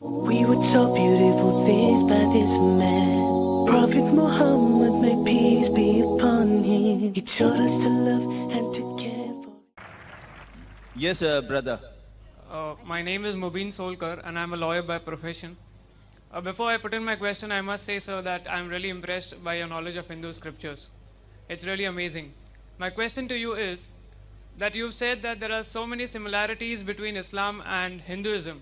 We were taught beautiful things by this man, Prophet Muhammad, may peace be upon him. He taught us to love and to care for. Yes, brother. My name is Mubin Solkar and I'm a lawyer by profession. Before I put in my question, I must say, sir, that I'm really impressed by your knowledge of Hindu scriptures. It's really amazing. My question to you is that you've said that there are so many similarities between Islam and Hinduism.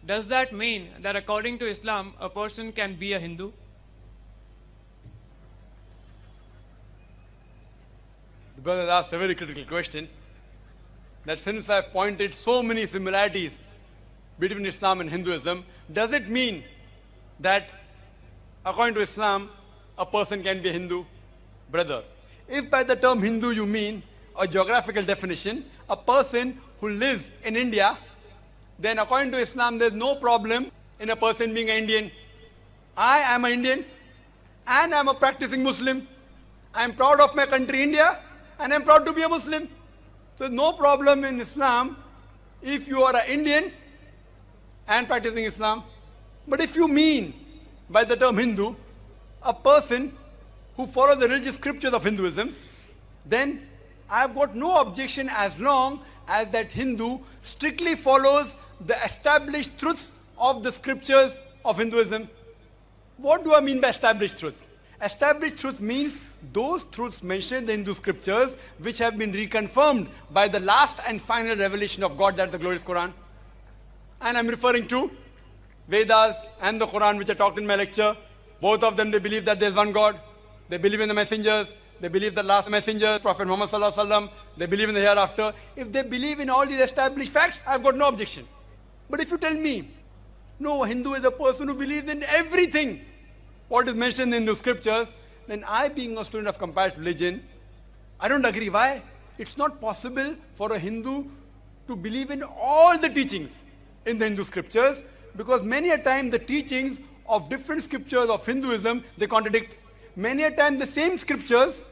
Does that mean that according to Islam, a person can be a Hindu? The brother asked a very critical question, that since I've pointed so many similarities between Islam and Hinduism, does it mean that according to Islam, a person can be a Hindu? Brother, if by the term Hindu you mean a geographical definition, a person who lives in India, then according to Islam, there's no problem in a person being an Indian. I am an Indian and I'm a practicing Muslim. I'm proud of my country, India, and I'm proud to be a Muslim. So there's no problem in Islam if you are an Indian and practicing Islam. But if you mean by the term Hindu, a person who follows the religious scriptures of Hinduism, then I've got no objection as long as that Hindu strictly follows the established truths of the scriptures of Hinduism. What do I mean by established truth? Established truth means those truths mentioned in the Hindu scriptures which have been reconfirmed by the last and final revelation of God, that's the glorious Quran. And I'm referring to Vedas and the Quran, which I talked in my lecture. Both of them, they believe that there's one God. They believe in the messengers. They believe the last messenger, Prophet Muhammad sallallahu alaihi wasallam. They believe in the hereafter. If they believe in all these established facts, I've got no objection. But if you tell me, no, a Hindu is a person who believes in everything what is mentioned in the Hindu scriptures, then I, being a student of comparative religion, I don't agree. Why? It's not possible for a Hindu to believe in all the teachings in the Hindu scriptures, because many a time the teachings of different scriptures of Hinduism, they contradict. Many a time the same scriptures,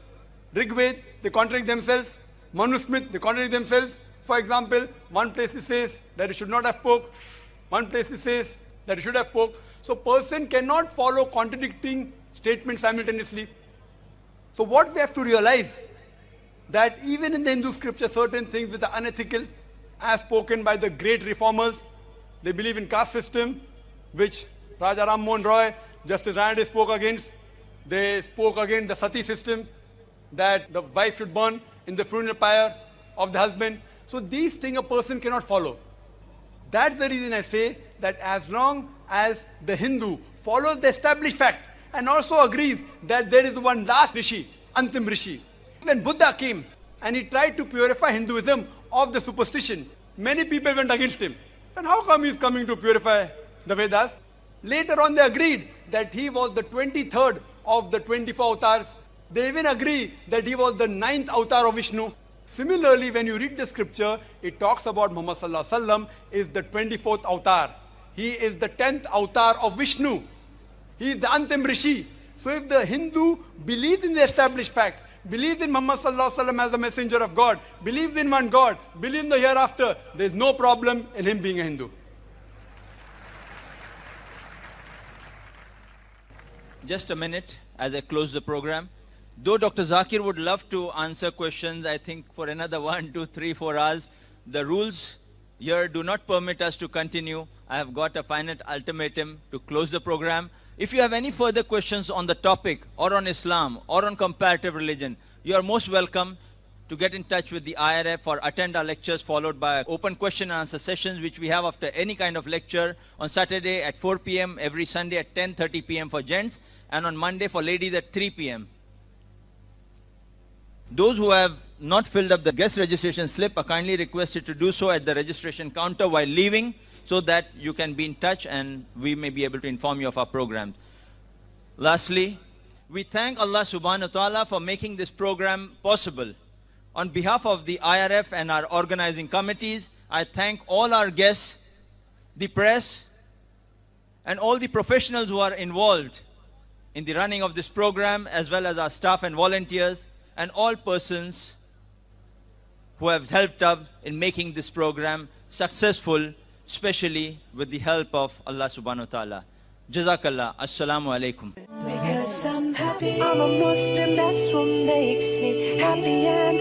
Rig Ved, they contradict themselves. Manusmriti, they contradict themselves. For example, one place it says that you should not have pork. One place it says that you should have pork. So person cannot follow contradicting statements simultaneously. So what we have to realize, that even in the Hindu scripture, certain things which are unethical, as spoken by the great reformers, they believe in caste system, which Raja Ram Mohan Roy, Justice Ranade spoke against. They spoke against the sati system, that the wife should burn in the funeral pyre of the husband. So these things a person cannot follow. That's the reason I say that as long as the Hindu follows the established fact and also agrees that there is one last Rishi, Antim Rishi. When Buddha came and he tried to purify Hinduism of the superstition, many people went against him. Then how come he is coming to purify the Vedas? Later on they agreed that he was the 23rd of the 24 avatars. They even agree that he was the 9th avatar of Vishnu. Similarly, when you read the scripture, it talks about Muhammad sallallahu alaihi wasallam is the 24th avatar. He is the 10th avatar of Vishnu. He is the Antim Rishi. So if the Hindu believes in the established facts, believes in Muhammad sallallahu alaihi wasallam as the messenger of God, believes in one God, believes in the hereafter, there is no problem in him being a Hindu. Just a minute as I close the program. Though Dr. Zakir would love to answer questions, I think for another 1, 2, 3, 4 hours, the rules here do not permit us to continue. I have got a finite ultimatum to close the program. If you have any further questions on the topic, or on Islam, or on comparative religion, you are most welcome to get in touch with the IRF or attend our lectures, followed by open question and answer sessions, which we have after any kind of lecture on Saturday at 4 p.m., every Sunday at 10:30 p.m. for gents, and on Monday for ladies at 3 p.m. Those who have not filled up the guest registration slip are kindly requested to do so at the registration counter while leaving, so that you can be in touch and we may be able to inform you of our program. Lastly, we thank Allah subhanahu wa ta'ala for making this program possible. On behalf of the IRF and our organizing committees, I thank all our guests, the press, and all the professionals who are involved in the running of this program, as well as our staff and volunteers, and all persons who have helped us in making this program successful especially with the help of Allah subhanahu wa ta'ala. Jazakallah. Assalamu alaikum. Because I'm happy, I'm a Muslim, that's what makes me happy, and